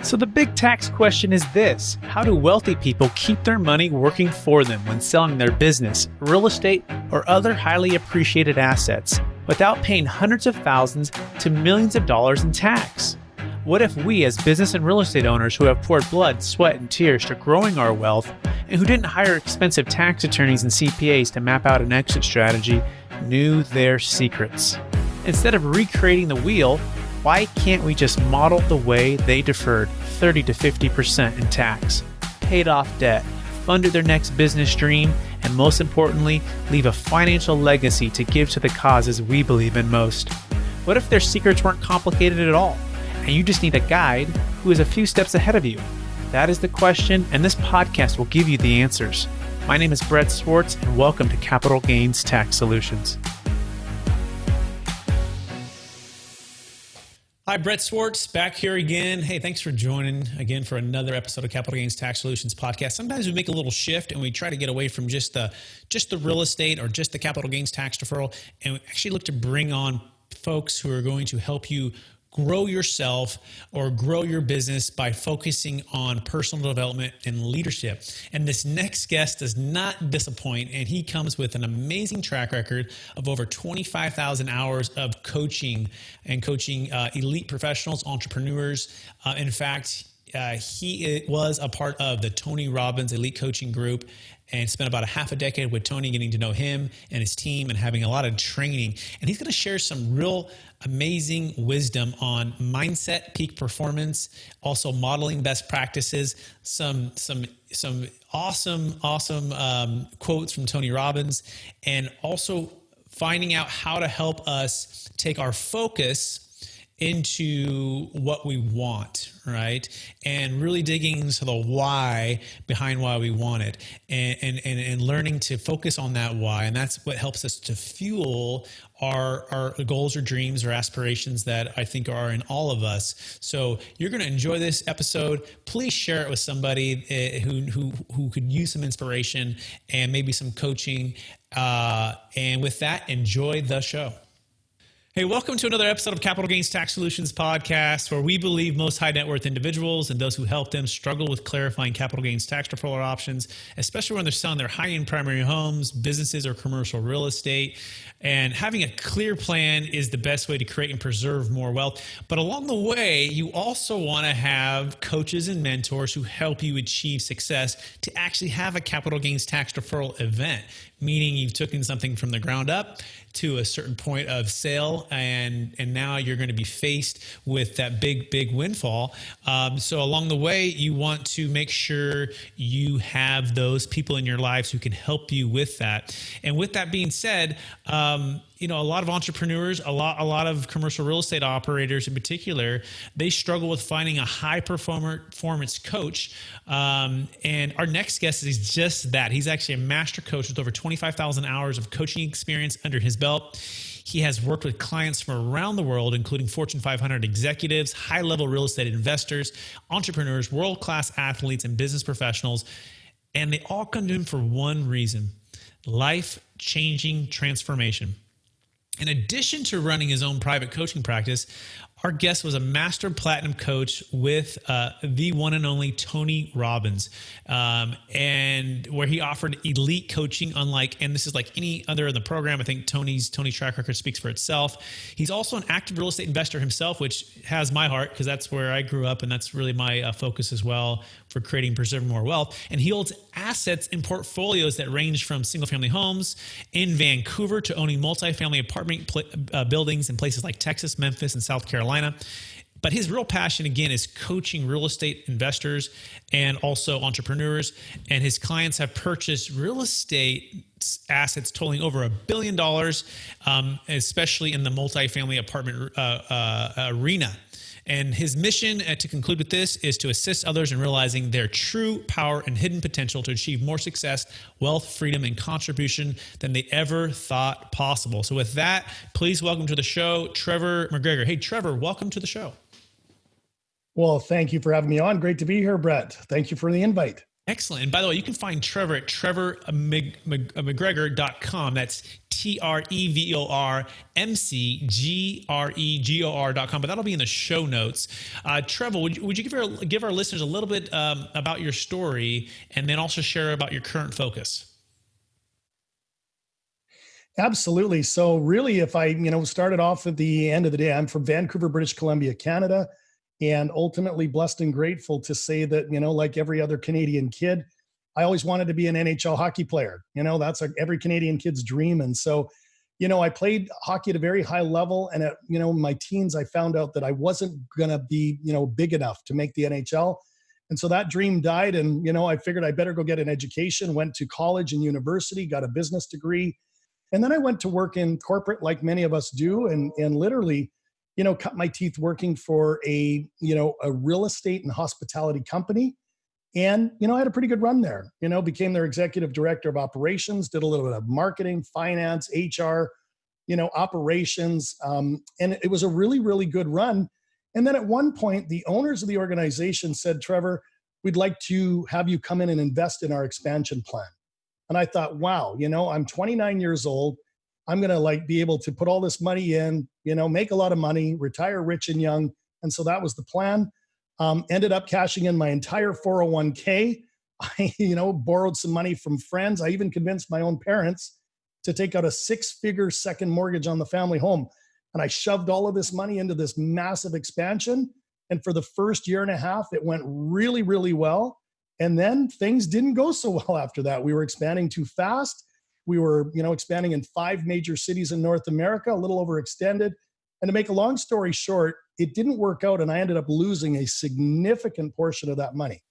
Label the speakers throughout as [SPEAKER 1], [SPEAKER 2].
[SPEAKER 1] So the big tax question is this: how do wealthy people keep their money working for them when selling their business, real estate, or other highly appreciated assets without paying hundreds of thousands to millions of dollars in tax? What if we, as business and real estate owners who have poured blood, sweat, and tears to growing our wealth, and who didn't hire expensive tax attorneys and CPAs to map out an exit strategy, knew their secrets? Instead of recreating the wheel, why can't we just model the way they deferred 30 to 50% in tax, paid off debt, funded their next business dream, and most importantly, leave a financial legacy to give to the causes we believe in most? What if their secrets weren't complicated at all, and you just need a guide who is a few steps ahead of you? That is the question, and this podcast will give you the answers. My name is Brett Swarts, and welcome to Capital Gains Tax Solutions.
[SPEAKER 2] Hi, Brett Swarts, back here again. Hey, thanks for joining again for another episode of Capital Gains Tax Solutions podcast. Sometimes we make a little shift and we try to get away from just the real estate or just the capital gains tax deferral, and we actually look to bring on folks who are going to help you grow yourself or grow your business by focusing on personal development and leadership. And this next guest does not disappoint, and he comes with an amazing track record of over 25,000 hours of coaching elite professionals, entrepreneurs. In fact, he was a part of the Tony Robbins Elite Coaching Group and spent about a half a decade with Tony, getting to know him and his team and having a lot of training. And he's going to share some real amazing wisdom on mindset, peak performance, also modeling best practices, some awesome quotes from Tony Robbins, and also finding out how to help us take our focus into what we want, right? And really digging into the why behind why we want it, and learning to focus on that why. And that's what helps us to fuel our goals or dreams or aspirations that I think are in all of us. So you're going to enjoy this episode. Please share it with somebody who could use some inspiration and maybe some coaching. And with that, enjoy the show. Hey, welcome to another episode of Capital Gains Tax Solutions podcast, where we believe most high net worth individuals and those who help them struggle with clarifying capital gains tax deferral options, especially when they're selling their high-end primary homes, businesses, or commercial real estate. And having a clear plan is the best way to create and preserve more wealth. But along the way, you also want to have coaches and mentors who help you achieve success to actually have a capital gains tax deferral event, meaning you've taken something from the ground up to a certain point of sale, and now you're going to be faced with that big windfall. So along the way, you want to make sure you have those people in your lives who can help you with that. And with that being said, a lot of entrepreneurs, a lot of commercial real estate operators in particular, they struggle with finding a high performance coach. And our next guest is just that. He's actually a master coach with over 25,000 hours of coaching experience under his belt. He has worked with clients from around the world, including Fortune 500 executives, high-level real estate investors, entrepreneurs, world-class athletes, and business professionals. And they all come to him for one reason: life-changing transformation. In addition to running his own private coaching practice, our guest was a master platinum coach with the one and only Tony Robbins, and where he offered elite coaching, and this is like any other in the program. I think Tony's track record speaks for itself. He's also an active real estate investor himself, which has my heart because that's where I grew up, and that's really my focus as well for creating and preserving more wealth. And he holds assets in portfolios that range from single-family homes in Vancouver to owning multifamily apartment buildings in places like Texas, Memphis, and South Carolina. But his real passion, again, is coaching real estate investors and also entrepreneurs. And his clients have purchased real estate assets totaling over $1 billion, especially in the multifamily apartment arena. And his mission, to conclude with this, is to assist others in realizing their true power and hidden potential to achieve more success, wealth, freedom, and contribution than they ever thought possible. So with that, please welcome to the show, Trevor McGregor. Hey, Trevor, welcome to the show.
[SPEAKER 3] Well, thank you for having me on. Great to be here, Brett. Thank you for the invite.
[SPEAKER 2] Excellent. And by the way, you can find Trevor at trevormcgregor.com. That's TrevorMcGregor.com. But that'll be in the show notes. Trevor, would you give our listeners a little bit about your story, and then also share about your current focus?
[SPEAKER 3] Absolutely. So really, if I, started off at the end of the day, I'm from Vancouver, British Columbia, Canada, and ultimately blessed and grateful to say that, like every other Canadian kid, I always wanted to be an NHL hockey player. That's every Canadian kid's dream. And so, I played hockey at a very high level. And at, my teens, I found out that I wasn't going to be, big enough to make the NHL. And so that dream died. And, I figured I better go get an education, went to college and university, got a business degree. And then I went to work in corporate like many of us do, and literally, cut my teeth working for a real estate and hospitality company. And, I had a pretty good run there, became their executive director of operations, did a little bit of marketing, finance, HR, operations. And it was a really, really good run. And then at one point, the owners of the organization said, Trevor, we'd like to have you come in and invest in our expansion plan. And I thought, wow, I'm 29 years old. I'm going to be able to put all this money in, make a lot of money, retire rich and young. And so that was the plan. Ended up cashing in my entire 401k. I, borrowed some money from friends. I even convinced my own parents to take out a 6-figure second mortgage on the family home. And I shoved all of this money into this massive expansion. And for the first year and a half, it went really, really well. And then things didn't go so well after that. We were expanding too fast. We were, expanding in 5 major cities in North America, a little overextended. And to make a long story short, it didn't work out. And I ended up losing a significant portion of that money.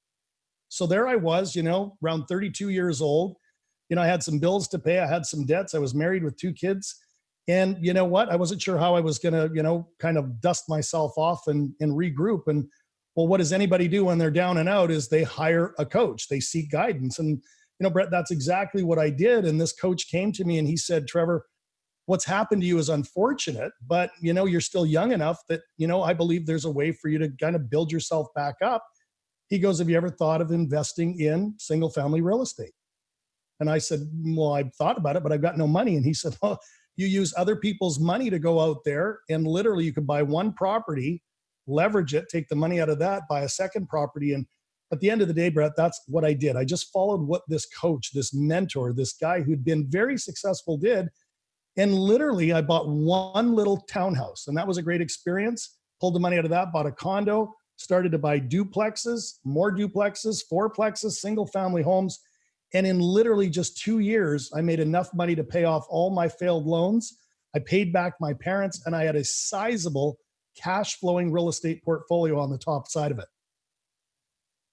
[SPEAKER 3] So there I was, around 32 years old. I had some bills to pay. I had some debts. I was married with 2 kids. And you know what? I wasn't sure how I was going to, kind of dust myself off and regroup. And well, what does anybody do when they're down and out is they hire a coach. They seek guidance. And, Brett, that's exactly what I did. And this coach came to me and he said, Trevor, what's happened to you is unfortunate, but, you're still young enough that, I believe there's a way for you to kind of build yourself back up. He goes, have you ever thought of investing in single family real estate? And I said, well, I've thought about it, but I've got no money. And he said, well, you use other people's money to go out there and literally you could buy one property, leverage it, take the money out of that, buy a second property. And at the end of the day, Brett, that's what I did. I just followed what this coach, this mentor, this guy who'd been very successful did. And literally I bought one little townhouse and that was a great experience. Pulled the money out of that, bought a condo, started to buy duplexes, more duplexes, fourplexes, single family homes. And in literally just 2 years, I made enough money to pay off all my failed loans. I paid back my parents and I had a sizable cash flowing real estate portfolio on the top side of it.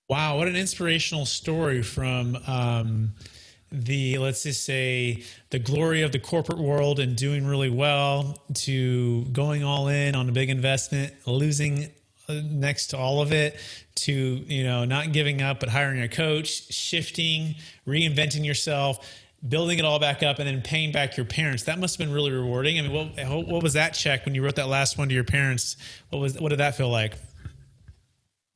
[SPEAKER 2] Wow, what an inspirational story from let's just say, the glory of the corporate world and doing really well to going all in on a big investment, losing next to all of it, to, not giving up, but hiring a coach, shifting, reinventing yourself, building it all back up, and then paying back your parents. That must have been really rewarding. I mean, what was that check when you wrote that last one to your parents? What did that feel like?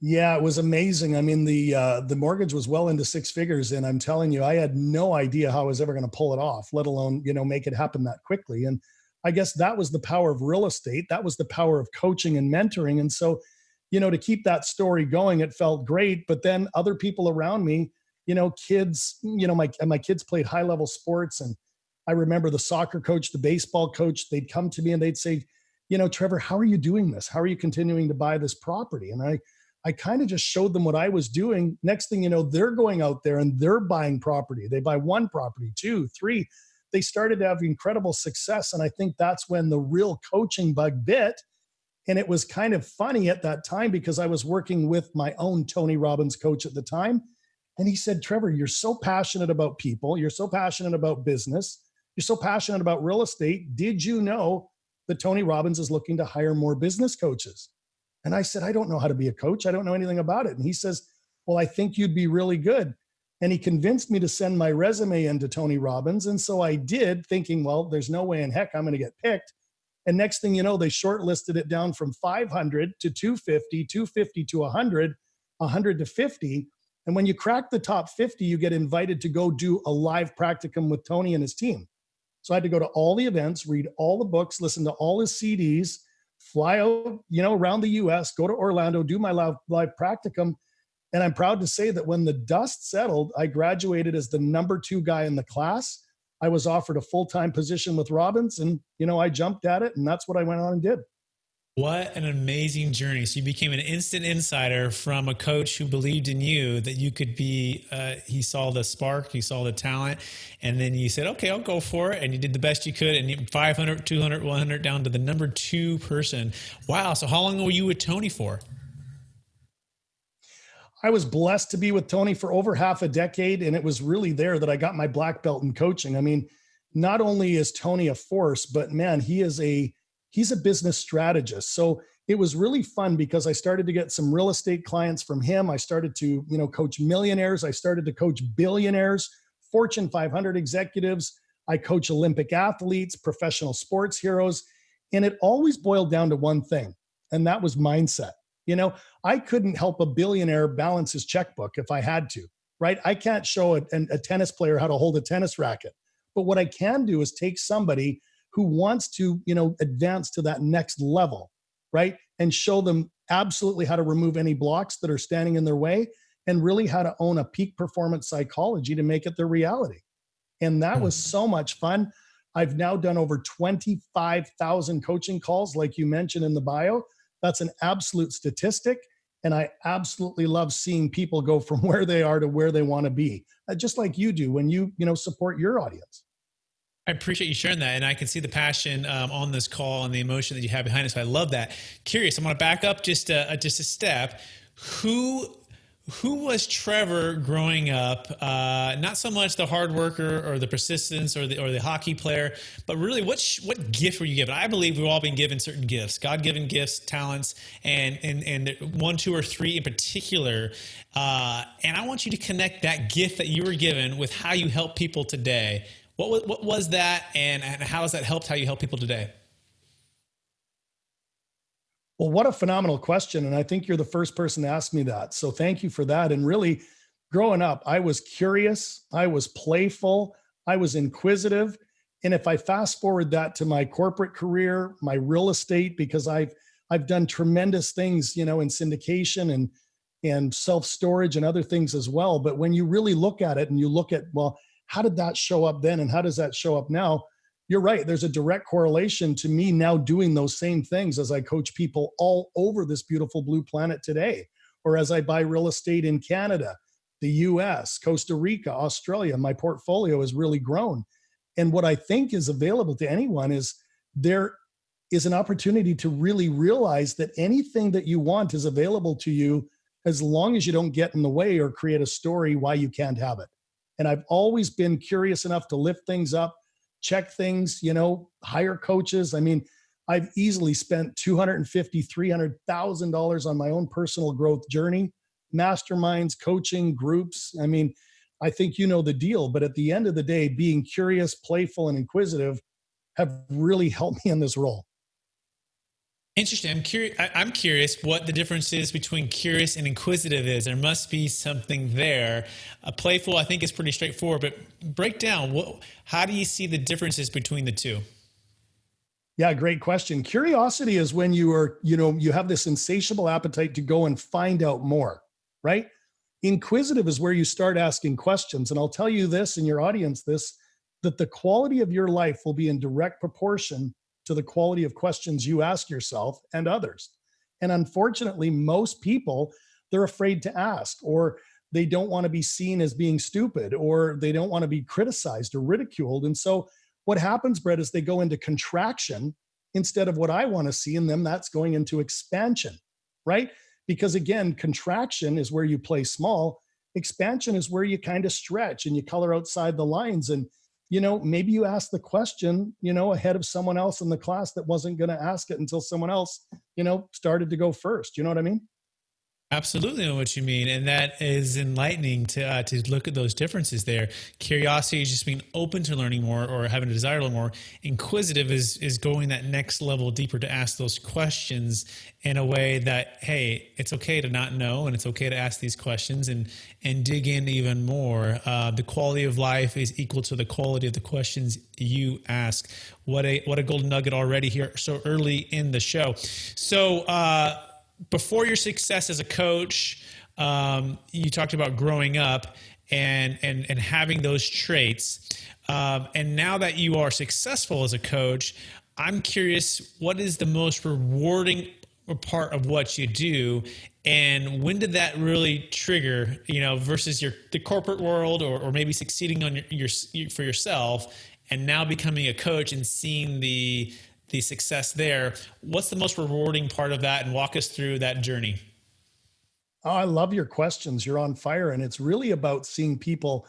[SPEAKER 3] Yeah, it was amazing. I mean, the mortgage was well into 6 figures, and I'm telling you, I had no idea how I was ever going to pull it off, let alone, make it happen that quickly. And I guess that was the power of real estate. That was the power of coaching and mentoring. And so, to keep that story going, it felt great. But then other people around me, kids, my kids played high level sports. And I remember the soccer coach, the baseball coach, they'd come to me and they'd say, Trevor, how are you doing this? How are you continuing to buy this property? And I kind of just showed them what I was doing. Next thing you know, they're going out there and they're buying property. They buy 1 property, 2, 3. They started to have incredible success. And I think that's when the real coaching bug bit. And it was kind of funny at that time because I was working with my own Tony Robbins coach at the time. And he said, Trevor, you're so passionate about people. You're so passionate about business. You're so passionate about real estate. Did you know that Tony Robbins is looking to hire more business coaches? And I said, I don't know how to be a coach. I don't know anything about it. And he says, well, I think you'd be really good. And he convinced me to send my resume into Tony Robbins. And so I did, thinking, well, there's no way in heck I'm going to get picked. And next thing you know, they shortlisted it down from 500 to 250, 250 to 100, 100 to 50. And when you crack the top 50, you get invited to go do a live practicum with Tony and his team. So I had to go to all the events, read all the books, listen to all his CDs, fly out, around the US, go to Orlando, do my live practicum. And I'm proud to say that when the dust settled, I graduated as the number 2 guy in the class. I was offered a full-time position with Robbins, and, I jumped at it, and that's what I went on and did.
[SPEAKER 2] What an amazing journey. So you became an instant insider from a coach who believed in you that you could be, he saw the spark, he saw the talent, and then you said, okay, I'll go for it. And you did the best you could, and you 500, 200, 100 down to the number 2 person. Wow. So how long were you with Tony for?
[SPEAKER 3] I was blessed to be with Tony for over half a decade. And it was really there that I got my black belt in coaching. I mean, not only is Tony a force, but man, he's a business strategist. So it was really fun because I started to get some real estate clients from him. I started to, coach millionaires. I started to coach billionaires, Fortune 500 executives. I coach Olympic athletes, professional sports heroes. And it always boiled down to one thing, and that was mindset. I couldn't help a billionaire balance his checkbook if I had to, right? I can't show a tennis player how to hold a tennis racket. But what I can do is take somebody who wants to, advance to that next level, right? And show them absolutely how to remove any blocks that are standing in their way, and really how to own a peak performance psychology to make it their reality. And that was so much fun. I've now done over 25,000 coaching calls, like you mentioned in the bio. That's an absolute statistic. And I absolutely love seeing people go from where they are to where they want to be, just like you do when you support your audience.
[SPEAKER 2] I appreciate you sharing that. And I can see the passion on this call and the emotion that you have behind it. So I love that. Curious, I'm going to back up just a step. Who was Trevor growing up? Not so much the hard worker or the persistence or the hockey player, but really what gift were you given? I believe we've all been given certain gifts, God-given gifts, talents, and 1, 2, or 3 in particular. And I want you to connect that gift that you were given with how you help people today. What was that, and how has that helped how you help people today?
[SPEAKER 3] Well, what a phenomenal question. And I think you're the first person to ask me that. So thank you for that. And really, growing up, I was curious, I was playful, I was inquisitive. And if I fast forward that to my corporate career, my real estate, because I've done tremendous things, in syndication and self-storage and other things as well. But when you really look at it and you look at, well, how did that show up then? And how does that show up now? You're right. There's a direct correlation to me now doing those same things as I coach people all over this beautiful blue planet today, or as I buy real estate in Canada, the US, Costa Rica, Australia. My portfolio has really grown. And what I think is available to anyone is there is an opportunity to really realize that anything that you want is available to you as long as you don't get in the way or create a story why you can't have it. And I've always been curious enough to lift things up, check things, hire coaches. I mean, I've easily spent $250,000, $300,000 on my own personal growth journey, masterminds, coaching, groups. I mean, I think you know the deal, but at the end of the day, being curious, playful, and inquisitive have really helped me in this role.
[SPEAKER 2] Interesting. I'm curious what the difference is between curious and inquisitive is. There must be something there. Playful, I think, is pretty straightforward, but break down, how do you see the differences between the two?
[SPEAKER 3] Yeah, great question. Curiosity is when you are, you have this insatiable appetite to go and find out more, right? Inquisitive is where you start asking questions. And I'll tell you this and your audience this, that the quality of your life will be in direct proportion to the quality of questions you ask yourself and others. And unfortunately, most people, they're afraid to ask, or they don't want to be seen as being stupid, or they don't want to be criticized or ridiculed. And so what happens, Brett, is they go into contraction instead of what I want to see in them. That's going into expansion, right? Because again, contraction is where you play small. Expansion is where you kind of stretch and you color outside the lines. And maybe you ask the question, ahead of someone else in the class that wasn't going to ask it until someone else, started to go first. You know what I mean?
[SPEAKER 2] Absolutely know what you mean, and that is enlightening to look at those differences there. Curiosity is just being open to learning more or having a desire to learn more. Inquisitive is going that next level deeper to ask those questions in a way that, hey, it's okay to not know, and it's okay to ask these questions and dig in even more. The quality of life is equal to the quality of the questions you ask. What a golden nugget already here so early in the show. So. Before your success as a coach, you talked about growing up and having those traits. And now that you are successful as a coach, I'm curious, what is the most rewarding part of what you do? And when did that really trigger, versus the corporate world or maybe succeeding on for yourself and now becoming a coach and seeing the success there? What's the most rewarding part of that? And walk us through that journey.
[SPEAKER 3] Oh, I love your questions. You're on fire. And it's really about seeing people,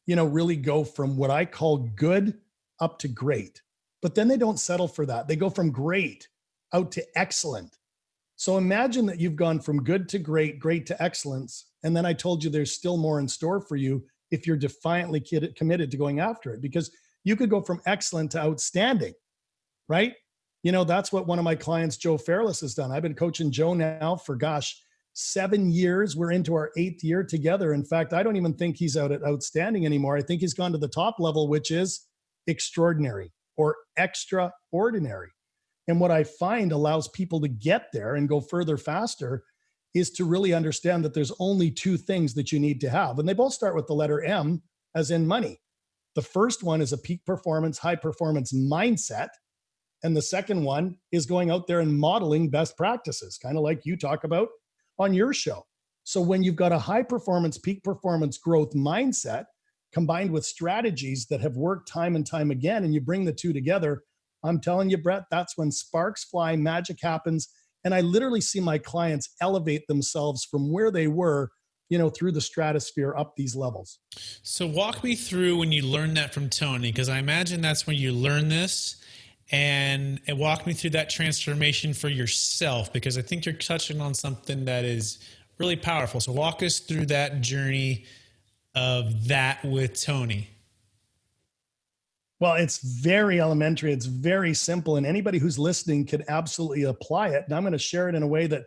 [SPEAKER 3] really go from what I call good up to great. But then they don't settle for that. They go from great out to excellent. So imagine that you've gone from good to great, great to excellence. And then I told you there's still more in store for you if you're defiantly committed to going after it, because you could go from excellent to outstanding, right? That's what one of my clients, Joe Fairless, has done. I've been coaching Joe now for, 7 years. We're into our 8th year together. In fact, I don't even think he's out at outstanding anymore. I think he's gone to the top level, which is extraordinary or extraordinary. And what I find allows people to get there and go further faster is to really understand that there's only 2 things that you need to have. And they both start with the letter M, as in money. The first one is a peak performance, high performance mindset. And the second one is going out there and modeling best practices, kind of like you talk about on your show. So when you've got a high performance, peak performance growth mindset combined with strategies that have worked time and time again, and you bring the 2 together, I'm telling you, Brett, that's when sparks fly, magic happens. And I literally see my clients elevate themselves from where they were, through the stratosphere up these levels.
[SPEAKER 2] So walk me through when you learned that from Tony, because I imagine that's when you learn this. And walk me through that transformation for yourself, because I think you're touching on something that is really powerful. So walk us through that journey of that with Tony.
[SPEAKER 3] Well, it's very elementary. It's very simple. And anybody who's listening can absolutely apply it. And I'm going to share it in a way that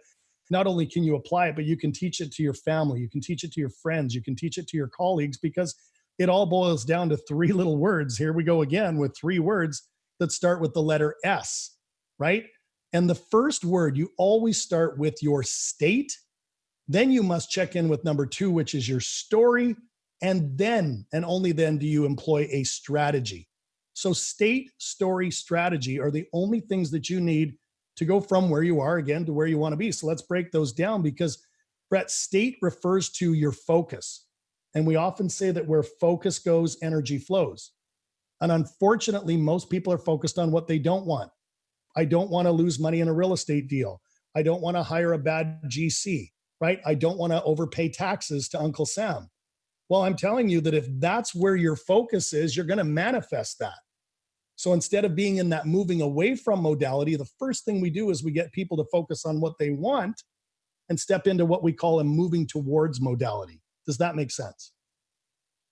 [SPEAKER 3] not only can you apply it, but you can teach it to your family. You can teach it to your friends. You can teach it to your colleagues, because it all boils down to 3 little words. Here we go again with 3 words that start with the letter S, right? And the first word, you always start with your state. Then you must check in with number 2, which is your story. And then, and only then, do you employ a strategy. So state, story, strategy are the only things that you need to go from where you are again to where you want to be. So let's break those down, because Brett, state refers to your focus. And we often say that where focus goes, energy flows. And unfortunately, most people are focused on what they don't want. I don't want to lose money in a real estate deal. I don't want to hire a bad GC, right? I don't want to overpay taxes to Uncle Sam. Well, I'm telling you that if that's where your focus is, you're going to manifest that. So instead of being in that moving away from modality, the first thing we do is we get people to focus on what they want and step into what we call a moving towards modality. Does that make sense?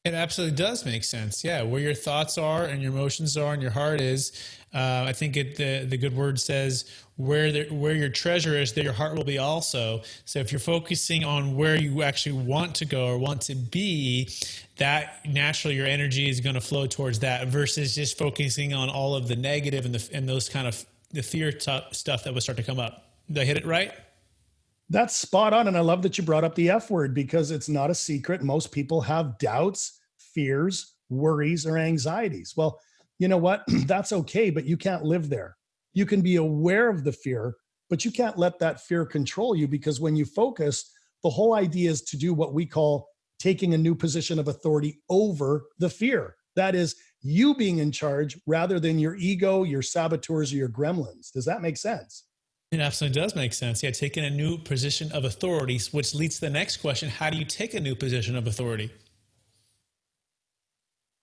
[SPEAKER 2] It absolutely does make sense. Yeah, where your thoughts are and your emotions are and your heart is. I think the good word says where your treasure is, there your heart will be also. So if you're focusing on where you actually want to go or want to be, that naturally your energy is going to flow towards that, versus just focusing on all of the negative and those kind of the fear stuff that will start to come up. Did I hit it right?
[SPEAKER 3] That's spot on. And I love that you brought up the F word, because it's not a secret. Most people have doubts, fears, worries, or anxieties. Well, you know what? That's okay, but you can't live there. You can be aware of the fear, but you can't let that fear control you, because when you focus, the whole idea is to do what we call taking a new position of authority over the fear. That is you being in charge rather than your ego, your saboteurs, or your gremlins. Does that make sense?
[SPEAKER 2] It absolutely does make sense. Yeah, taking a new position of authority, which leads to the next question. How do you take a new position of authority?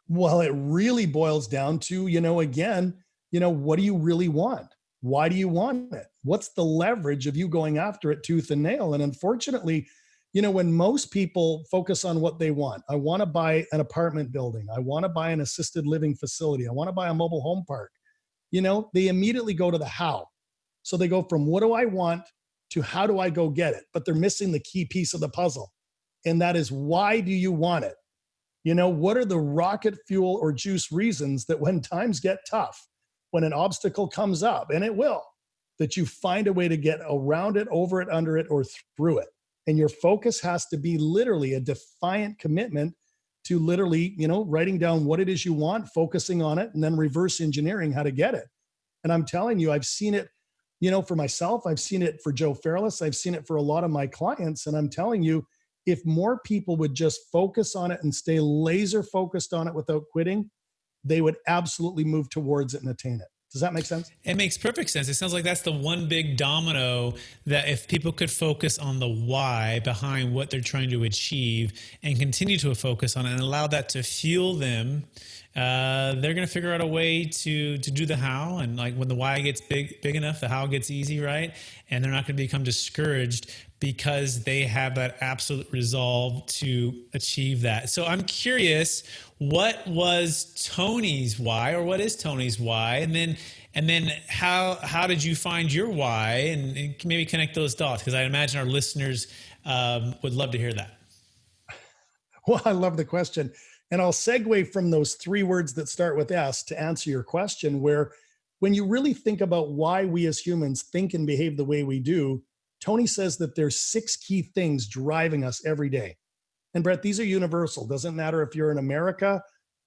[SPEAKER 3] Well, it really boils down to, again, what do you really want? Why do you want it? What's the leverage of you going after it tooth and nail? And unfortunately, when most people focus on what they want, I want to buy an apartment building, I want to buy an assisted living facility, I want to buy a mobile home park, they immediately go to the how. So they go from what do I want to how do I go get it? But they're missing the key piece of the puzzle. And that is, why do you want it? What are the rocket fuel or juice reasons that when times get tough, when an obstacle comes up, and it will, that you find a way to get around it, over it, under it, or through it? And your focus has to be literally a defiant commitment to literally, writing down what it is you want, focusing on it, and then reverse engineering how to get it. And I'm telling you, I've seen it, for myself, I've seen it for Joe Fairless, I've seen it for a lot of my clients. And I'm telling you, if more people would just focus on it and stay laser focused on it without quitting, they would absolutely move towards it and attain it. Does that make sense?
[SPEAKER 2] It makes perfect sense. It sounds like that's the one big domino, that if people could focus on the why behind what they're trying to achieve and continue to focus on it and allow that to fuel them, they're going to figure out a way to do the how. And like when the why gets big enough, the how gets easy, right? And they're not going to become discouraged because they have that absolute resolve to achieve that. So I'm curious, what was Tony's why, or what is Tony's why? And then how did you find your why, and maybe connect those dots? Because I imagine our listeners would love to hear that.
[SPEAKER 3] Well, I love the question. And I'll segue from those three words that start with S to answer your question, where when you really think about why we as humans think and behave the way we do, Tony says that there's 6 key things driving us every day. And Brett, these are universal. Doesn't matter if you're in America,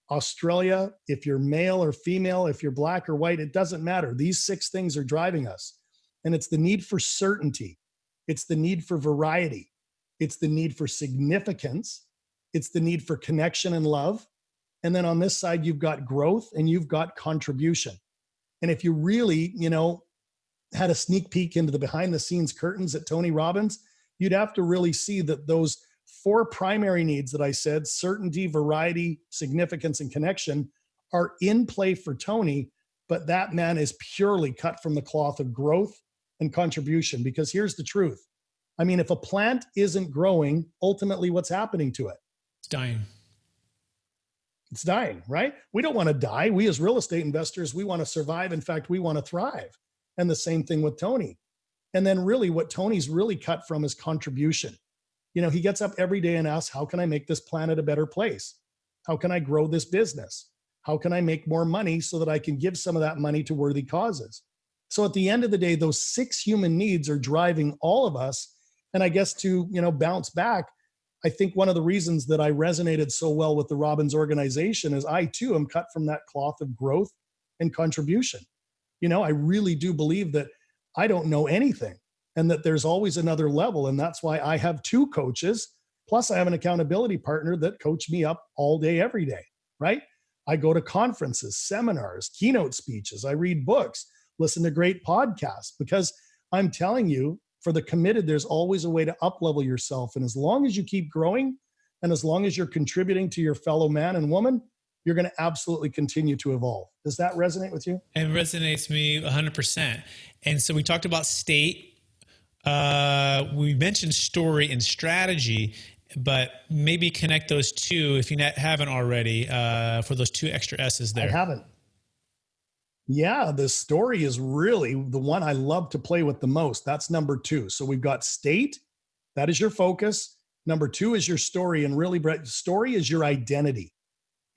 [SPEAKER 3] Australia, if you're male or female, if you're black or white, it doesn't matter. These 6 things are driving us. And it's the need for certainty. It's the need for variety. It's the need for significance. It's the need for connection and love. And then on this side, you've got growth and you've got contribution. And if you really, had a sneak peek into the behind the scenes curtains at Tony Robbins, you'd have to really see that those 4 primary needs that I said, certainty, variety, significance, and connection, are in play for Tony, but that man is purely cut from the cloth of growth and contribution. Because here's the truth. I mean, if a plant isn't growing, ultimately what's happening to it?
[SPEAKER 2] It's dying.
[SPEAKER 3] It's dying, right? We don't want to die. We as real estate investors, we want to survive. In fact, we want to thrive. And the same thing with Tony. And then really what Tony's really cut from is contribution. He gets up every day and asks, how can I make this planet a better place? How can I grow this business? How can I make more money so that I can give some of that money to worthy causes? So at the end of the day, those 6 human needs are driving all of us. And I guess to, bounce back, I think one of the reasons that I resonated so well with the Robbins organization is I too am cut from that cloth of growth and contribution. I really do believe that I don't know anything and that there's always another level. And that's why I have 2 coaches. Plus I have an accountability partner that coach me up all day, every day, right? I go to conferences, seminars, keynote speeches. I read books, listen to great podcasts, because I'm telling you, for the committed, there's always a way to up-level yourself. And as long as you keep growing and as long as you're contributing to your fellow man and woman, you're going to absolutely continue to evolve. Does that resonate with you?
[SPEAKER 2] It resonates with me 100%. And so we talked about state. We mentioned story and strategy, but maybe connect those 2 if you haven't already, for those 2 extra S's there.
[SPEAKER 3] I haven't. Yeah, the story is really the one I love to play with the most. That's number 2. So we've got state. That is your focus. Number 2 is your story. And really, Brett, story is your identity.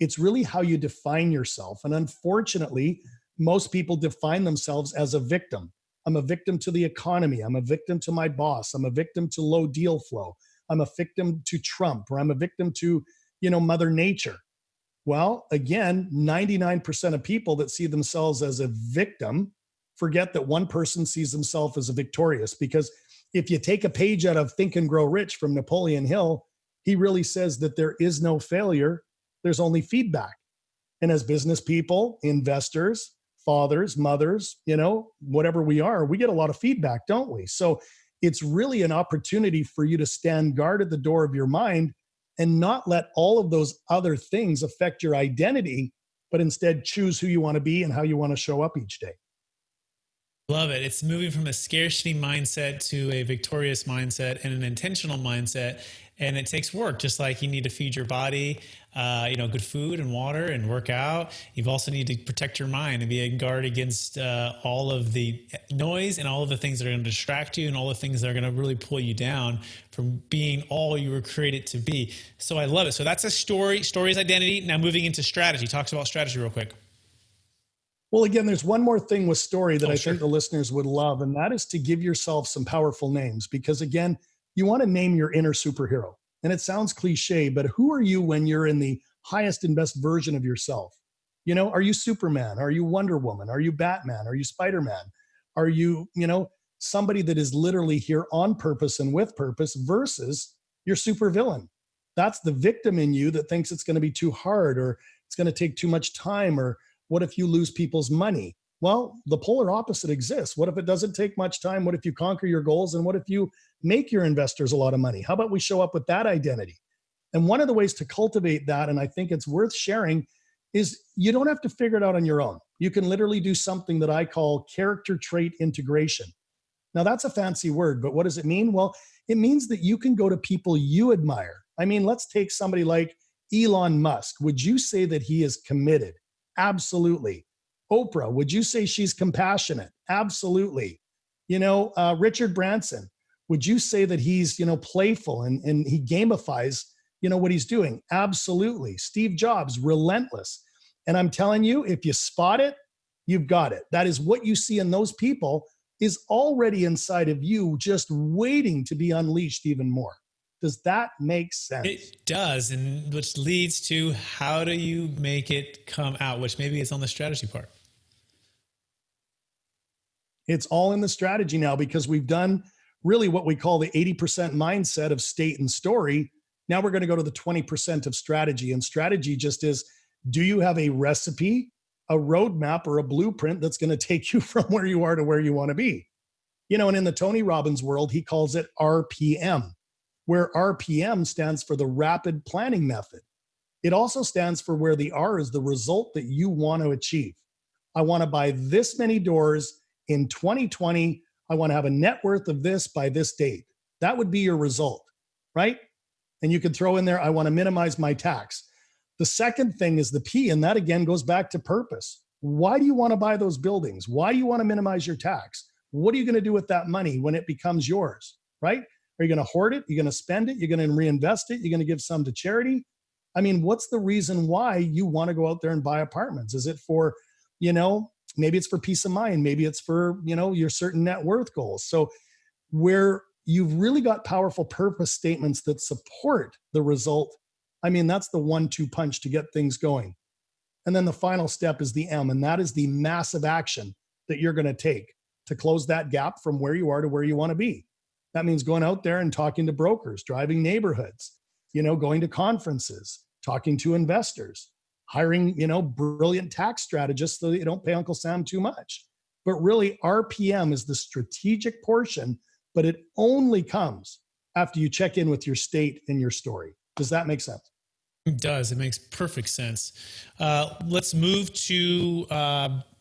[SPEAKER 3] It's really how you define yourself. And unfortunately, most people define themselves as a victim. I'm a victim to the economy. I'm a victim to my boss. I'm a victim to low deal flow. I'm a victim to Trump, or I'm a victim to, Mother Nature. Well, again, 99% of people that see themselves as a victim forget that one person sees themselves as a victorious. Because if you take a page out of Think and Grow Rich from Napoleon Hill, he really says that there is no failure. There's only feedback. And as business people, investors, fathers, mothers, whatever we are, we get a lot of feedback, don't we? So it's really an opportunity for you to stand guard at the door of your mind and not let all of those other things affect your identity, but instead choose who you want to be and how you want to show up each day.
[SPEAKER 2] Love it. It's moving from a scarcity mindset to a victorious mindset and an intentional mindset. And it takes work, just like you need to feed your body, good food and water and work out. You also need to protect your mind and be on guard against all of the noise and all of the things that are going to distract you and all the things that are going to really pull you down from being all you were created to be. So I love it. So that's a story. Story is identity. Now moving into strategy. Talks about strategy real quick.
[SPEAKER 3] Well, again, there's one more thing with story that I think the listeners would love, and that is to give yourself some powerful names. Because again, you want to name your inner superhero. And it sounds cliche, but who are you when you're in the highest and best version of yourself? Are you Superman? Are you Wonder Woman? Are you Batman? Are you Spider-Man? Are you, somebody that is literally here on purpose and with purpose versus your supervillain? That's the victim in you that thinks it's going to be too hard, or it's going to take too much time, or what if you lose people's money? Well, the polar opposite exists. What if it doesn't take much time? What if you conquer your goals? And what if you make your investors a lot of money? How about we show up with that identity? And one of the ways to cultivate that, and I think it's worth sharing, is you don't have to figure it out on your own. You can literally do something that I call character trait integration. Now, that's a fancy word, but what does it mean? Well, it means that you can go to people you admire. I mean, let's take somebody like Elon Musk. Would you say that he is committed? Absolutely. Oprah, would you say she's compassionate? Absolutely. Richard Branson, would you say that he's, playful and he gamifies, what he's doing? Absolutely. Steve Jobs, relentless. And I'm telling you, if you spot it, you've got it. That is what you see in those people is already inside of you, just waiting to be unleashed even more. Does that make sense?
[SPEAKER 2] It does. And which leads to how do you make it come out, which maybe is on the strategy part.
[SPEAKER 3] It's all in the strategy now because we've done really what we call the 80% mindset of state and story. Now we're going to go to the 20% of strategy. And strategy just is, do you have a recipe, a roadmap, or a blueprint that's going to take you from where you are to where you want to be? And in the Tony Robbins world, he calls it RPM, where RPM stands for the rapid planning method. It also stands for where the R is the result that you want to achieve. I want to buy this many doors in 2020. I want to have a net worth of this by this date. That would be your result, right? And you could throw in there, I want to minimize my tax. The second thing is the P, and that again goes back to purpose. Why do you want to buy those buildings? Why do you want to minimize your tax? What are you going to do with that money when it becomes yours, right? Are you going to hoard it? You're going to spend it? You're going to reinvest it? You're going to give some to charity? I mean, what's the reason why you want to go out there and buy apartments? Is it for, maybe it's for peace of mind. Maybe it's for, your certain net worth goals. So where you've really got powerful purpose statements that support the result, I mean, that's the 1-2 punch to get things going. And then the final step is the M, and that is the massive action that you're going to take to close that gap from where you are to where you want to be. That means going out there and talking to brokers, driving neighborhoods, going to conferences, talking to investors, hiring, brilliant tax strategists so that you don't pay Uncle Sam too much. But really, RPM is the strategic portion, but it only comes after you check in with your state and your story. Does that make sense?
[SPEAKER 2] It does. It makes perfect sense. Let's move to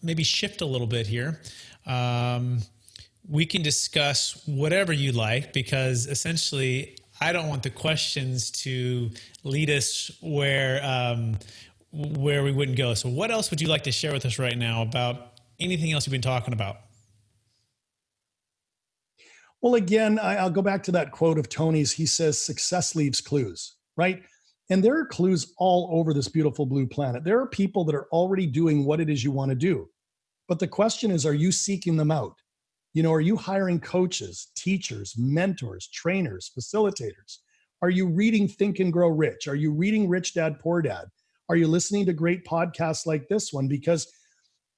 [SPEAKER 2] maybe shift a little bit here. We can discuss whatever you like, because essentially I don't want the questions to lead us where we wouldn't go. So what else would you like to share with us right now about anything else you've been talking about?
[SPEAKER 3] Well, again, I'll go back to that quote of Tony's. He says, success leaves clues, right? And there are clues all over this beautiful blue planet. There are people that are already doing what it is you want to do. But the question is, are you seeking them out? Are you hiring coaches, teachers, mentors, trainers, facilitators? Are you reading Think and Grow Rich? Are you reading Rich Dad, Poor Dad? Are you listening to great podcasts like this one? Because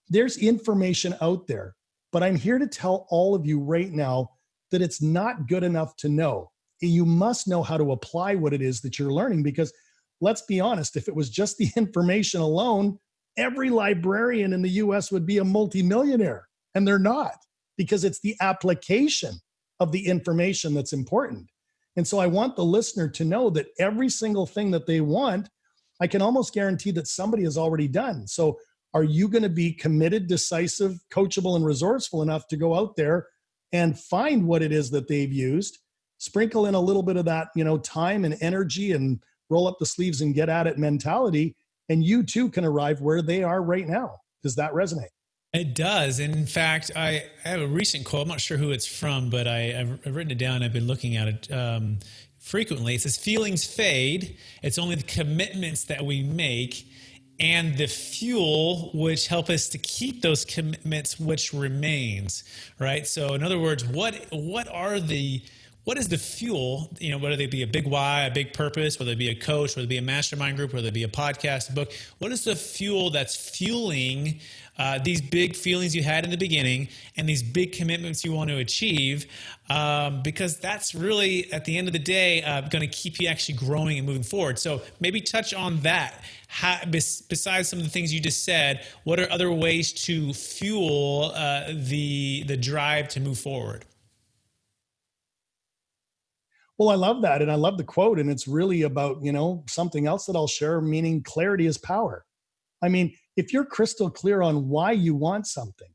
[SPEAKER 3] there's information out there. But I'm here to tell all of you right now that it's not good enough to know. You must know how to apply what it is that you're learning, because let's be honest, if it was just the information alone, every librarian in the US would be a multimillionaire, and they're not, because it's the application of the information that's important. And so I want the listener to know that every single thing that they want, I can almost guarantee that somebody has already done. So Are you going to be committed, decisive, coachable, and resourceful enough to go out there and find what it is that they've used, sprinkle in a little bit of that, time and energy and roll up the sleeves and get at it mentality, and you too can arrive where they are right now? Does that resonate?
[SPEAKER 2] It does. And in fact, I have a recent quote. I'm not sure who it's from, but I've written it down. I've been looking at it frequently. It says, feelings fade. It's only the commitments that we make and the fuel which help us to keep those commitments, which remains, right? So in other words, what is the fuel, whether they be a big why, a big purpose, whether it be a coach, whether it be a mastermind group, whether it be a podcast, a book, what is the fuel that's fueling these big feelings you had in the beginning and these big commitments you want to achieve? Because that's really, at the end of the day, going to keep you actually growing and moving forward. So maybe touch on that. Besides some of the things you just said, what are other ways to fuel the drive to move forward?
[SPEAKER 3] Well, I love that. And I love the quote. And it's really about, something else that I'll share, meaning clarity is power. I mean, if you're crystal clear on why you want something,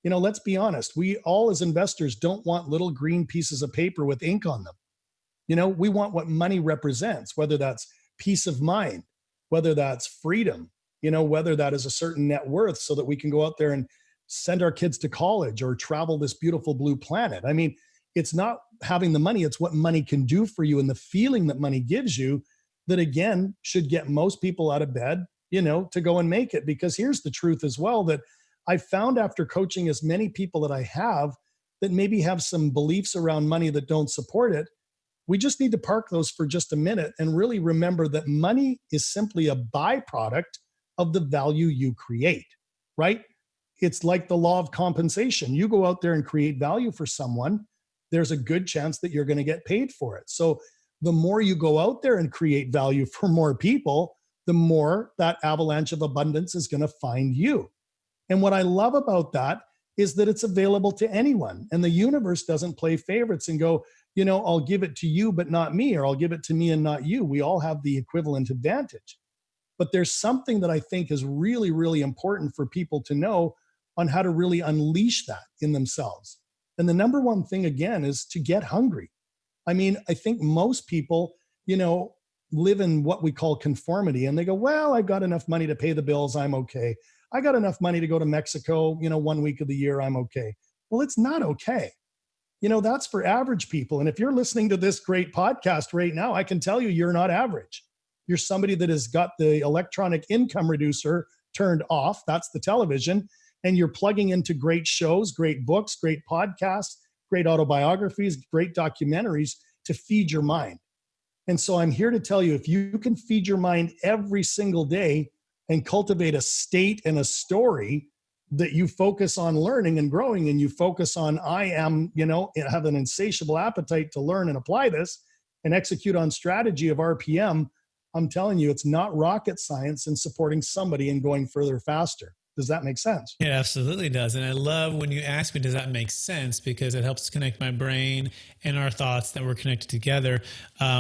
[SPEAKER 3] let's be honest. We all as investors don't want little green pieces of paper with ink on them. We want what money represents, whether that's peace of mind, whether that's freedom, whether that is a certain net worth so that we can go out there and send our kids to college or travel this beautiful blue planet. I mean, it's not having the money, it's what money can do for you and the feeling that money gives you that, again, should get most people out of bed, to go and make it. Because here's the truth as well, that I found after coaching as many people that I have that maybe have some beliefs around money that don't support it, we just need to park those for just a minute and really remember that money is simply a byproduct of the value you create, right? It's like the law of compensation. You go out there and create value for someone, there's a good chance that you're going to get paid for it. So the more you go out there and create value for more people, the more that avalanche of abundance is going to find you. And what I love about that is that it's available to anyone. And the universe doesn't play favorites and go, I'll give it to you, but not me, or I'll give it to me and not you. We all have the equivalent advantage. But there's something that I think is really, really important for people to know on how to really unleash that in themselves. And the number one thing, again, is to get hungry. I mean, I think most people, live in what we call conformity, and they go, well, I've got enough money to pay the bills, I'm okay. I got enough money to go to Mexico, 1 week of the year, I'm okay. Well, it's not okay. That's for average people. And if you're listening to this great podcast right now, I can tell you you're not average. You're somebody that has got the electronic income reducer turned off. That's the television. And you're plugging into great shows, great books, great podcasts, great autobiographies, great documentaries to feed your mind. And so I'm here to tell you, if you can feed your mind every single day and cultivate a state and a story that you focus on learning and growing, and you focus on, have an insatiable appetite to learn and apply this and execute on strategy of RPM, I'm telling you, it's not rocket science in supporting somebody and going further faster. Does that make sense?
[SPEAKER 2] It absolutely does. And I love when you ask me, does that make sense? Because it helps connect my brain and our thoughts that we're connected together,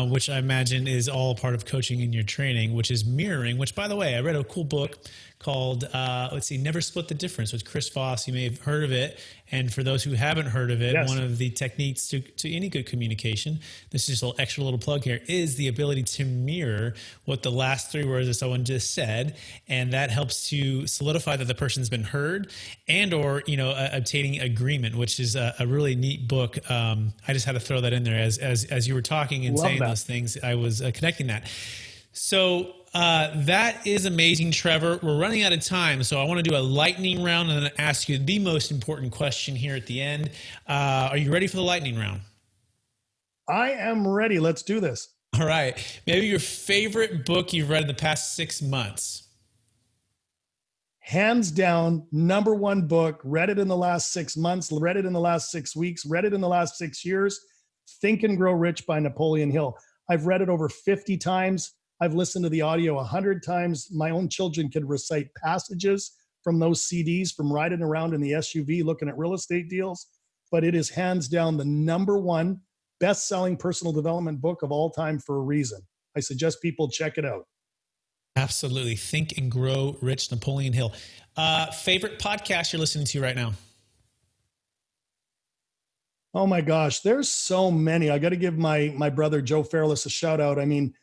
[SPEAKER 2] which I imagine is all part of coaching in your training, which is mirroring, which, by the way, I read a cool book called, Never Split the Difference with Chris Voss. You may have heard of it. And for those who haven't heard of it, yes, one of the techniques to any good communication, this is just an extra little plug here, is the ability to mirror what the last three words of someone just said. And that helps to solidify that the person's been heard and or, obtaining agreement, which is a really neat book. I just had to throw that in there as you were talking and saying those things. I was connecting that. So that is amazing, Trevor. We're running out of time, so I want to do a lightning round and then ask you the most important question here at the end. Are you ready for the lightning round?
[SPEAKER 3] I am ready. Let's do this.
[SPEAKER 2] All right. Maybe your favorite book you've read in the past 6 months.
[SPEAKER 3] Hands down, number one book, read it in the last 6 months, read it in the last 6 weeks, read it in the last 6 years, Think and Grow Rich by Napoleon Hill. I've read it over 50 times. I've listened to the audio 100 times. My own children could recite passages from those CDs from riding around in the SUV looking at real estate deals. But it is hands down the number one best-selling personal development book of all time for a reason. I suggest people check it out.
[SPEAKER 2] Absolutely. Think and Grow Rich, Napoleon Hill. Favorite podcast you're listening to right now?
[SPEAKER 3] Oh my gosh, there's so many. I got to give my brother Joe Fairless a shout out. I mean,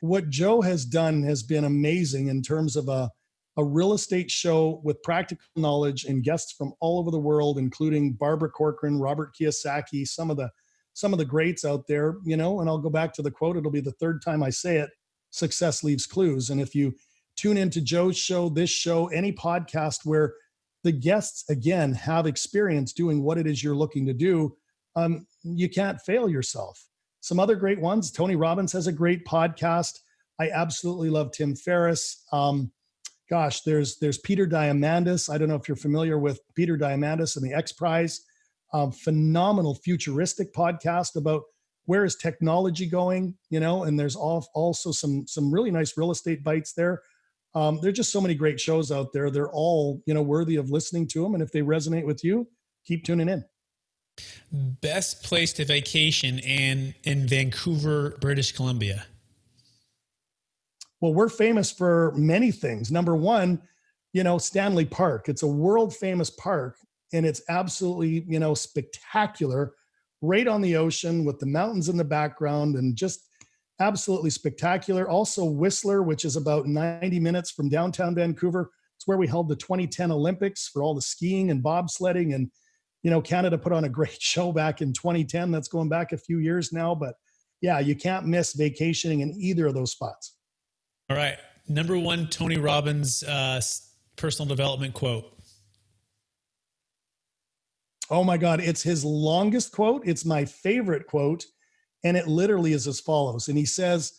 [SPEAKER 3] what Joe has done has been amazing in terms of a real estate show with practical knowledge and guests from all over the world, including Barbara Corcoran, Robert Kiyosaki, some of the greats out there, and I'll go back to the quote. It'll be the third time I say it: success leaves clues. And if you tune into Joe's show, this show, any podcast where the guests, again, have experience doing what it is you're looking to do, you can't fail yourself. Some other great ones. Tony Robbins has a great podcast. I absolutely love Tim Ferriss. There's Peter Diamandis. I don't know if you're familiar with Peter Diamandis and the X Prize. Phenomenal futuristic podcast about where is technology going, and there's also some really nice real estate bites there. There's just so many great shows out there. They're all, worthy of listening to them. And if they resonate with you, keep tuning in.
[SPEAKER 2] Best place to vacation in Vancouver, British Columbia?
[SPEAKER 3] Well, we're famous for many things. Number one, Stanley Park. It's a world famous park, and it's absolutely, spectacular, right on the ocean with the mountains in the background, and just absolutely spectacular. Also Whistler, which is about 90 minutes from downtown Vancouver. It's where we held the 2010 Olympics for all the skiing and bobsledding. And, Canada put on a great show back in 2010. That's going back a few years now. But yeah, you can't miss vacationing in either of those spots.
[SPEAKER 2] All right. Number one, Tony Robbins personal development quote.
[SPEAKER 3] Oh my God. It's his longest quote. It's my favorite quote. And it literally is as follows. And he says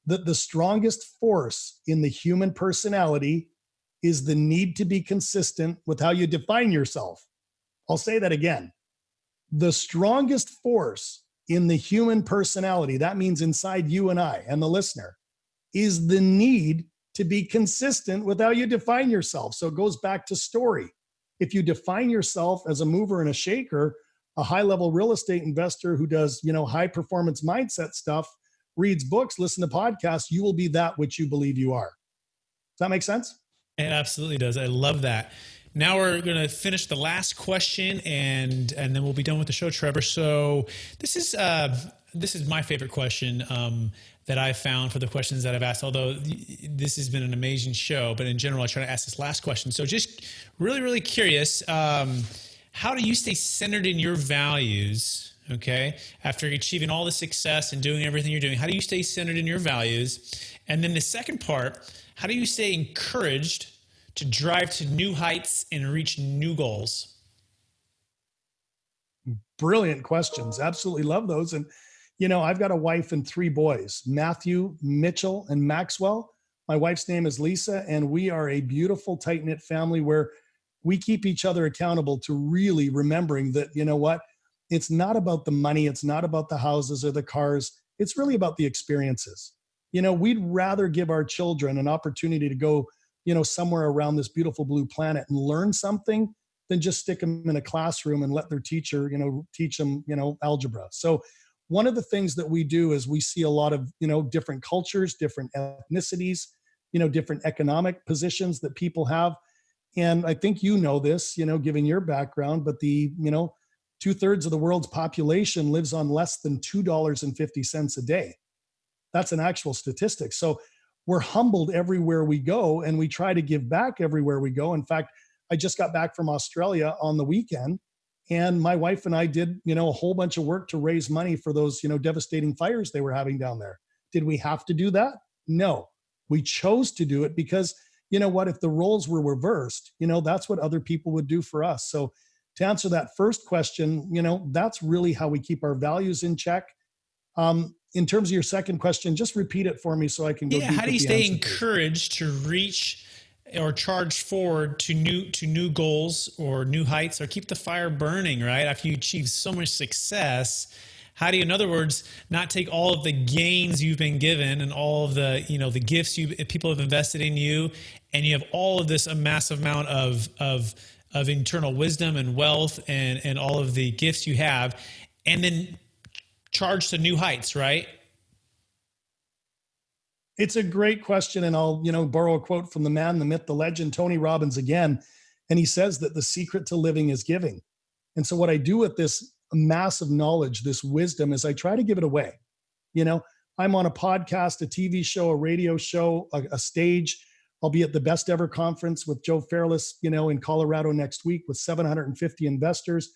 [SPEAKER 3] that the strongest force in the human personality is the need to be consistent with how you define yourself. I'll say that again. The strongest force in the human personality, that means inside you and I and the listener, is the need to be consistent with how you define yourself. So it goes back to story. If you define yourself as a mover and a shaker, a high-level real estate investor who does, high-performance mindset stuff, reads books, listen to podcasts, you will be that which you believe you are. Does that make sense?
[SPEAKER 2] It absolutely does. I love that. Now we're going to finish the last question, and then we'll be done with the show, Trevor. So this is my favorite question that I've found for the questions that I've asked, although this has been an amazing show. But in general, I try to ask this last question. So just really, really curious, how do you stay centered in your values, okay, after achieving all the success and doing everything you're doing? How do you stay centered in your values? And then the second part, how do you stay encouraged to drive to new heights and reach new goals?
[SPEAKER 3] Brilliant questions. Absolutely love those. And, I've got a wife and 3 boys, Matthew, Mitchell, and Maxwell. My wife's name is Lisa, and we are a beautiful, tight-knit family where we keep each other accountable to really remembering that, it's not about the money. It's not about the houses or the cars. It's really about the experiences. We'd rather give our children an opportunity to go, somewhere around this beautiful blue planet and learn something than just stick them in a classroom and let their teacher, teach them, algebra. So one of the things that we do is we see a lot of, different cultures, different ethnicities, different economic positions that people have. And I think this, given your background, but the, 2/3 of the world's population lives on less than $2.50 a day. That's an actual statistic. So we're humbled everywhere we go, and we try to give back everywhere we go. In fact, I just got back from Australia on the weekend, and my wife and I did, a whole bunch of work to raise money for those, devastating fires they were having down there. Did we have to do that? No, we chose to do it because, if the roles were reversed, that's what other people would do for us. So to answer that first question, that's really how we keep our values in check. In terms of your second question, just repeat it for me so I can go.
[SPEAKER 2] Yeah, how do you stay encouraged to reach or charge forward to new goals or new heights, or keep the fire burning, right? After you achieve so much success, how do you, in other words, not take all of the gains you've been given and all of the, the gifts people have invested in you, and you have all of this a massive amount of internal wisdom and wealth and all of the gifts you have, and then charge to new heights, right?
[SPEAKER 3] It's a great question. And I'll, borrow a quote from the man, the myth, the legend, Tony Robbins again. And he says that the secret to living is giving. And so what I do with this massive knowledge, this wisdom, is I try to give it away. I'm on a podcast, a TV show, a radio show, a stage. I'll be at the Best Ever Conference with Joe Fairless, in Colorado next week with 750 investors.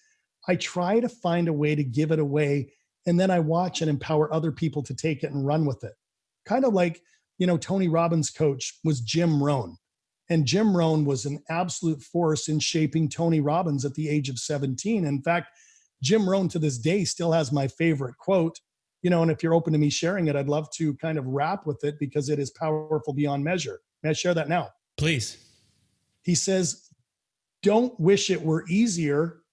[SPEAKER 3] I try to find a way to give it away, and then I watch and empower other people to take it and run with it. Kind of like, Tony Robbins' coach was Jim Rohn. And Jim Rohn was an absolute force in shaping Tony Robbins at the age of 17. In fact, Jim Rohn to this day still has my favorite quote, and if you're open to me sharing it, I'd love to kind of wrap with it because it is powerful beyond measure. May I share that now?
[SPEAKER 2] Please.
[SPEAKER 3] He says, "Don't wish it were easier,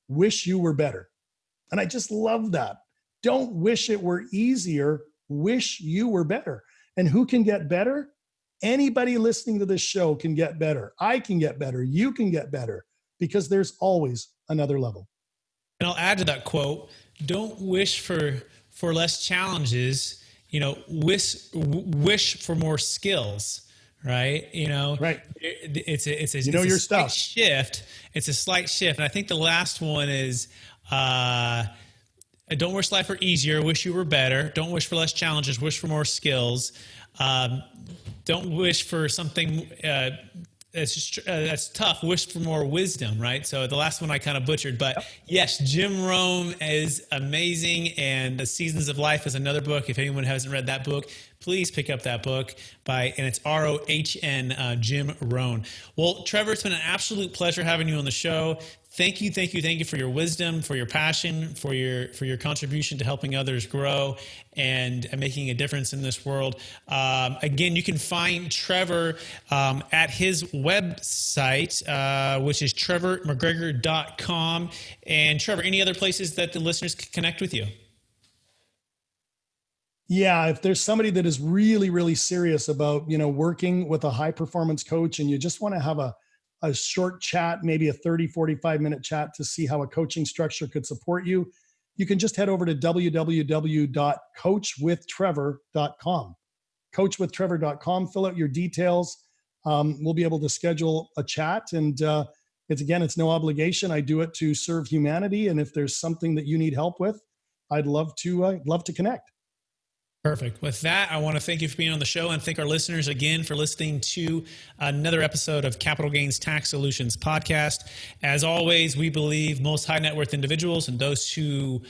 [SPEAKER 3] wish you were better." And I just love that. Don't wish it were easier, wish you were better. And who can get better? Anybody listening to this show can get better. I can get better. You can get better because there's always another level.
[SPEAKER 2] And I'll add to that quote, don't wish for less challenges, wish for more skills, right?
[SPEAKER 3] Right.
[SPEAKER 2] It's a
[SPEAKER 3] your stuff.
[SPEAKER 2] Shift. It's a slight shift. And I think the last one is, don't wish life were easier, wish you were better. Don't wish for less challenges, wish for more skills. Don't wish for something that's tough, wish for more wisdom, right? So the last one I kind of butchered, but yes, Jim Rohn is amazing, and The Seasons of Life is another book. If anyone hasn't read that book, please pick up that book and it's R-O-H-N, Jim Rohn. Well, Trevor, it's been an absolute pleasure having you on the show. Thank you for your wisdom, for your passion, for your contribution to helping others grow and making a difference in this world. Again, you can find Trevor at his website, which is trevormcgregor.com. And Trevor, any other places that the listeners can connect with you?
[SPEAKER 3] Yeah, if there's somebody that is really, really serious about, working with a high performance coach and you just want to have a short chat, maybe a 30, 45-minute chat to see how a coaching structure could support you, you can just head over to www.coachwithtrevor.com. Coachwithtrevor.com, fill out your details. We'll be able to schedule a chat. And it's no obligation. I do it to serve humanity. And if there's something that you need help with, I'd love to connect.
[SPEAKER 2] Perfect. With that, I want to thank you for being on the show and thank our listeners again for listening to another episode of Capital Gains Tax Solutions podcast. As always, we believe most high net worth individuals and those who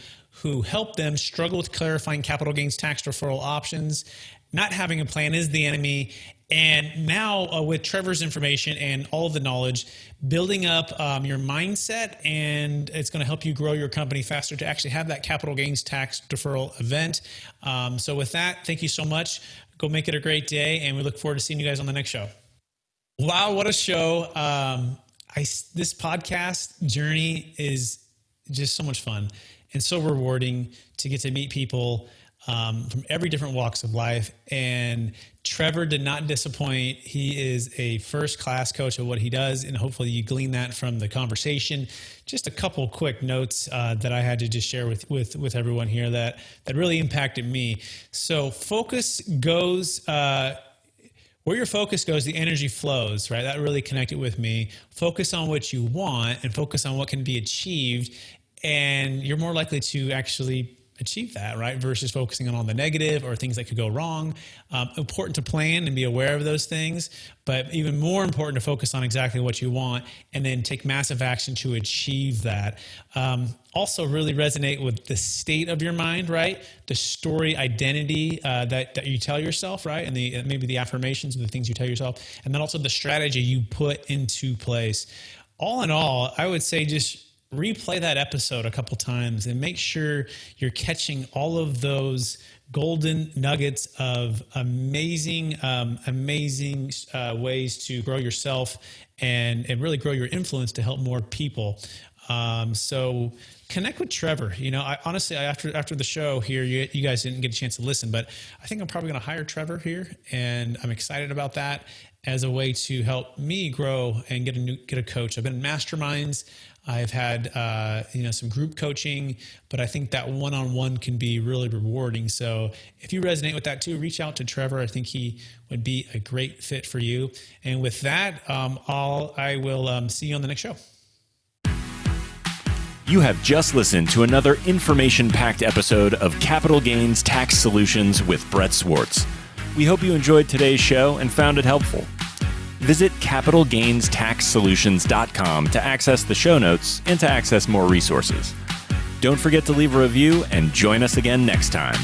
[SPEAKER 2] help them struggle with clarifying capital gains tax deferral options. Not having a plan is the enemy. And now with Trevor's information and all of the knowledge, building up your mindset, and it's going to help you grow your company faster to actually have that capital gains tax deferral event. So with that, thank you so much. Go make it a great day, and we look forward to seeing you guys on the next show. Wow, what a show. This podcast journey is just so much fun and so rewarding to get to meet people from every different walks of life. And Trevor did not disappoint. He is a first-class coach at what he does, and hopefully you glean that from the conversation. Just a couple quick notes that I had to just share with everyone here that really impacted me. So focus goes where your focus goes, the energy flows, right? That really connected with me. Focus on what you want and focus on what can be achieved, and you're more likely to actually achieve that, right? Versus focusing on all the negative or things that could go wrong. Important to plan and be aware of those things, but even more important to focus on exactly what you want and then take massive action to achieve that. Also really resonate with the state of your mind, right? The story identity that you tell yourself, right? And maybe the affirmations and the things you tell yourself, and then also the strategy you put into place. All in all, I would say just replay that episode a couple times and make sure you're catching all of those golden nuggets of amazing ways to grow yourself and really grow your influence to help more people. So connect with Trevor. Honestly, after the show here, you guys didn't get a chance to listen, but I think I'm probably going to hire Trevor here, and I'm excited about that as a way to help me grow and get a coach. I've been in masterminds. I've had some group coaching, but I think that one-on-one can be really rewarding. So if you resonate with that too, reach out to Trevor. I think he would be a great fit for you. And with that, I will see you on the next show.
[SPEAKER 4] You have just listened to another information-packed episode of Capital Gains Tax Solutions with Brett Swarts. We hope you enjoyed today's show and found it helpful. Visit capitalgainstaxsolutions.com to access the show notes and to access more resources. Don't forget to leave a review and join us again next time.